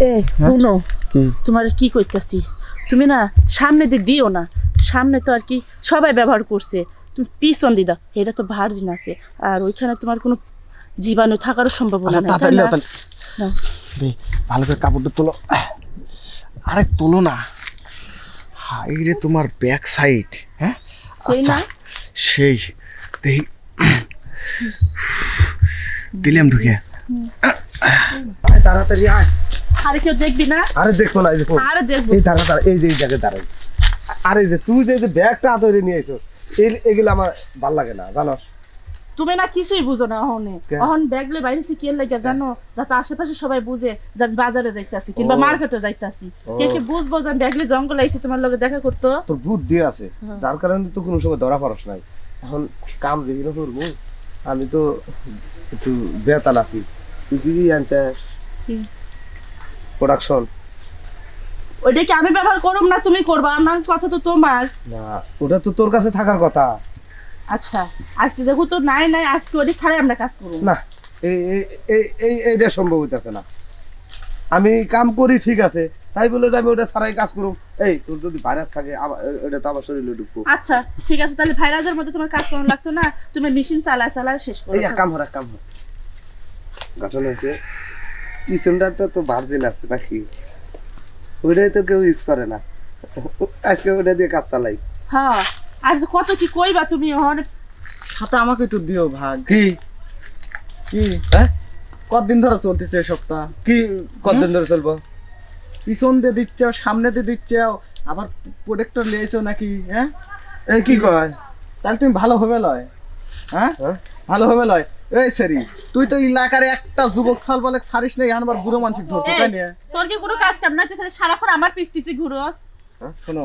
এ শুনো, তোমার কি কইতাছি, তুমি না সামনে দিক দিও না, সামনে তো আর কি সবাই ব্যবহার করছে, তুমি পিছন দিদা, এটা তো ভার্জিন আছে, আর ওইখানে তোমার কোনো জীবাণু থাকারও সম্ভাবনা নেই। ভালো করে কাপড়টা তোলো। আরে তোলো না, এই যে তোমার ব্যাক সাইড। হ্যাঁ আচ্ছা সেই দেখি দিলাম ঢুকে। তাড়াতাড়ি আয়। আরে কেউ দেখবি না? আরে দেখো না, দেখো আরে দেখবো। এই দাঁড়া দাঁড়া, এই যে এই জায়গায় দাঁড়াই। আরে যে তুই যে ব্যাগটা আদরে নিয়ে এসো, এগুলো আমার ভাল লাগে না জানো। তুমি না কিছুই বুঝো না। অহন ব্যাগলে বাইরেছি কি লাগে জানো, যাতে আশেপাশে সবাই বুঝে যে আমি বাজারে যাইতাছি কিংবা মার্কেটে যাইতাছি। কে কে বুঝবো যে আমি ব্যাগলে জঙ্গলে আইছি তোমার লগে দেখা করতে। তোর বুদ্ধি আছে, যার কারণে তো কোনো সময় ধরা পড়স নাই। এখন কাম দেখি না করবো, আমি তো একটু বেতাল আছি। তুই কি আনছিস প্রোডাকশন? ওইটা কি আমি ব্যবহার করব না তুমি করবা? আমার কথা তো তোমার না, ওটা তো তোর কাছে থাকার কথা। আচ্ছা আজকে যেহেতু নাই নাই, আজকে ওটা ছাড়াই আমরা কাজ করব না। এইটা সম্ভব হইতেছে না। আমি কাম করি ঠিক আছে, তাই বলে আমি ওটা ছাড়াই কাজ করব? এই তোর যদি ভাইরাস থাকে ওটা তো আমার শরীরে ঢুকবো। আচ্ছা ঠিক আছে, তাহলে ভাইরাসের মধ্যে তোমার কাজ করানো লাগতো না, তুমি মেশিন চালায় চালায় শেষ করো। এই কাম হরা কাম হরা ঘটনা হয়েছে, পিছনটা তো ভার্জিন আছে নাকি, ওইটাই তো কেউ ইউজ করে না। আজকে ওটা দিয়ে কাজ চালাই। হ্যাঁ আর কত কি কইবা তুমি। সাথে আমাকে একটু দিও ভাগ। কি কি হ্যাঁ কতদিন ধরে চলতেছে এই সপ্তাহ? কি কতদিন ধরে চলবো? পিছন দিয়ে দিচ্ছে, সামনে দিয়ে দিচ্ছে, আবার প্রোডাক্টর লিয়েছো নাকি? হ্যাঁ এই কি কয়? তাহলে তুমি ভালো হবে লয়। হ্যাঁ ভালো হবে লয়। এই সেরি, তুই তো এলাকার একটা যুবক সাল বলে ছাড়িস না, আনবার বুড়ো মানসিক ধরছো তাই না? তোর কি কোনো কাজ কাম না, তুই খালি সারাক্ষণ আমার পিছ পিছে ঘুরোস। শোনো,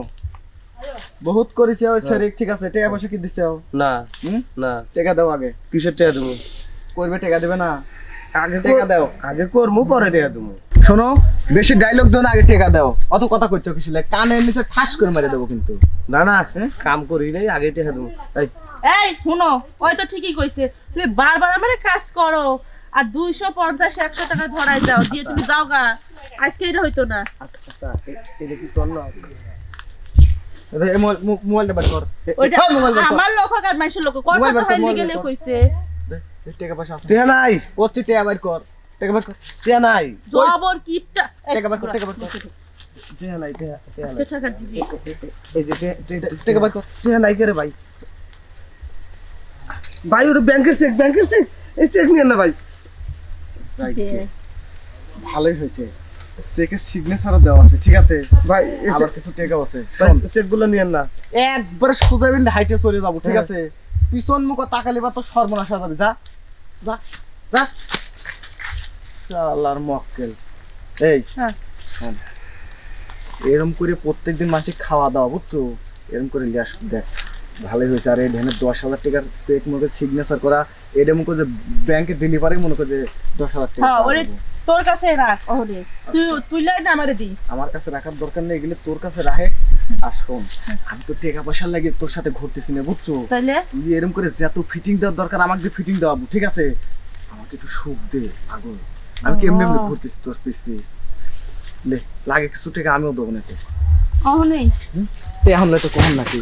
বহুত করেছে ওই সেরি, ঠিক আছে, টাকা পয়সা কি দিছে? না না, টাকা দাও আগে। কিসের টাকা দেবো? করবে টাকা দেবে না? আগে টাকা দাও। আগে করবো পরে টাকা দেবো। শোনো, বেশি ডায়লগ দাও না, আগে টাকা দাও। অত কথা কইছো কিছু লাগে, কানের নিচে ঠাস করে মেরে দেবো কিন্তু। না না, কাম করি নাই, আগে টাকা দেবো। এই এই শুনো, ওই তো ঠিকই কইছে, তুমি বারবার আমারে কাজ করো আর 250-100 টাকা ধরাই দাও, দিয়ে তুমি যাও গা। আজকে এটা হইতো না। আচ্ছা এটা কি তোর না? মোবাইলটা বের কর। ওইটা মোবাইল বের কর। আমার লোক আর মাইশের লোক কত মোবাইল বের কথা কর, মোবাইল গেলে বের কর। কইছে। টাকা পয়সা আছে? টাকা নাই, ওতে টাকা বের কর। টাকা বের কর। টাকা নাই, জবর কিপটা। টাকা বের কর, টাকা বের কর। টাকা নাই, টাকা আজকে টাকা দিবি। এই যে টাকা বের কর। টাকা নাই করে ভাই। ভাই ওটা ব্যাংকের চেক, ব্যাংকের চেক, এই চেক নিয়ে না ভাই। ভালোই হয়েছে, চেকের সিগনেচারও দেওয়া আছে, ঠিক আছে ভাই আবার কিছু টাকা আছে। চেক গুলো নিয়ে না। একবারে সোজা বিন্দু হাইটে চলে যাবো, ঠিক আছে? পিছন মুখ তাকালে বা তো সর্বনাশ হয়ে যাবে। যা যা যা, আল্লাহর মক্কেল। এই হ্যাঁ। শোন, এরম করে প্রত্যেকদিন মাসে খাওয়া দাওয়া, বুঝছো? এরম করে লিয়ে আসবো, দেখ ভালোই হয়েছে। আর এই ধ্যানের 10,000 টাকার চেক মনে সিগনেচার করা, এটা মনে করে যে ব্যাংকে ডেলিভারি মনে করে যে 10,000 টাকা হ্যাঁ, পাওয়া ওরে যাবে। তোর কাছে রাখ, ওরে তুই লাই না আমারে দিস। আমার কাছে রাখার দরকার নেই, এগুলো তোর কাছে রাখে। আর শোন, আমি তো টাকা পয়সা লাগে তোর সাথে ঘুরতেছি না, বুঝছো? তাইলে তুই এরকম করে যত ফিটিং দেওয়ার দরকার আমাকে দিয়ে ফিটিং দেওয়াবো, ঠিক আছে? আমাকে একটু সুখ দে পাগল, আমি কেমনে এমনি ঘুরতেছি তোর পিস পিস। লে লাগে কিছু টাকা আমিও দেবো না তো। অহনেই এখন তো কখন নাকি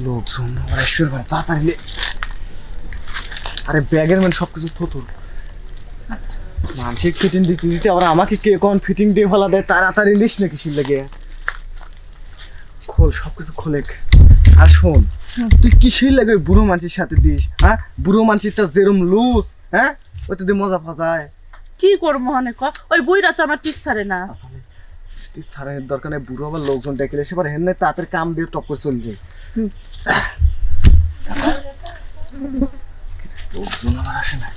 লোকজন আসবে ভাই, তাড়াতাড়ি লে। আরে ব্যাগের মানে সবকিছু থতুর, মানসিক ফিটিং দিতে দিতে আবার আমাকে কে কোন ফিটিং দিয়ে ফেলা দেয়। তাড়াতাড়ি লিস না কিসির লেগে, খোল সবকিছু খোলে। আর শোন, তুই কিসের লাগে ওই বুড়ো মানুষের সাথে দিস? হ্যাঁ, বুড়ো মানুষটা যেরম লুজ, হ্যাঁ ওইতে দিয়ে মজা ফাজায়। কি করবো মনে কর, ওই বইটা তো আমার টিস ছাড়ে না। সারের দরকার নেই, বুড়ো আবার লোকজন দেখলে সেবার হেন নাই, তাড়াতাড়ি কাম দিয়ে টপ করে চলছে। লোকজন আবার আসে না,